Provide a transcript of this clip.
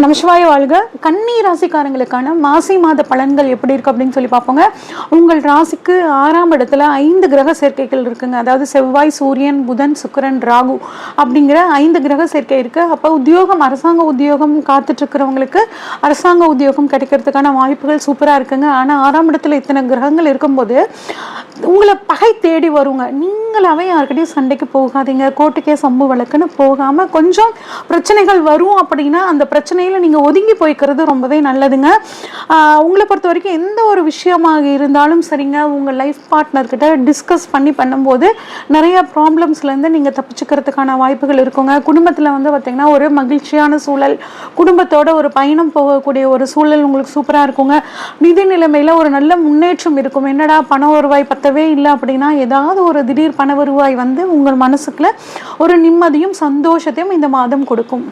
நமசிவாய வாழ்க. கன்னி ராசிக்காரங்களுக்கான மாசி மாத பலன்கள் எப்படி இருக்கு அப்படின்னு சொல்லி பார்ப்போங்க. உங்கள் ராசிக்கு 6ஆம் இடத்துல 5 கிரக சேர்க்கைகள் இருக்குங்க. அதாவது செவ்வாய், சூரியன், புதன், சுக்கிரன், ராகு அப்படிங்கிற 5 கிரக சேர்க்கை இருக்கு. அப்போ உத்தியோகம், அரசாங்க உத்தியோகம் காத்துட்டு இருக்கிறவங்களுக்கு அரசாங்க உத்தியோகம் கிடைக்கிறதுக்கான வாய்ப்புகள் சூப்பராக இருக்குங்க. ஆனால் 6ஆம் இடத்துல இத்தனை கிரகங்கள் இருக்கும்போது உங்களை பகை தேடி வருங்க. நீங்களாவே யாருக்கிட்டையும் சண்டைக்கு போகாதீங்க. கோர்ட்டுக்கே சம்பு வழக்குன்னு போகாமல் கொஞ்சம் பிரச்சனைகள் வரும் அப்படின்னா அந்த பிரச்சனையில் நீங்கள் ஒதுங்கி போய்க்கிறது ரொம்பவே நல்லதுங்க. உங்களை பொறுத்த வரைக்கும் எந்த ஒரு விஷயமாக இருந்தாலும் சரிங்க, உங்கள் லைஃப் பார்ட்னர்கிட்ட டிஸ்கஸ் பண்ணும்போது நிறைய ப்ராப்ளம்ஸ்லேருந்து நீங்கள் தப்பிச்சுக்கிறதுக்கான வாய்ப்புகள் இருக்குங்க. குடும்பத்தில் பார்த்திங்கன்னா ஒரு மகிழ்ச்சியான சூழல், குடும்பத்தோட ஒரு பயணம் போகக்கூடிய ஒரு சூழல் உங்களுக்கு சூப்பராக இருக்குங்க. நிதி நிலைமையில் ஒரு நல்ல முன்னேற்றம் இருக்கும். என்னடா பண வருவாய் பத்தவே இல்லை அப்படின்னா ஏதாவது ஒரு திடீர் பண வருவாய் உங்கள் மனசுக்குள்ள ஒரு நிம்மதியும் சந்தோஷத்தையும் இந்த மாதம் கொடுக்கும்.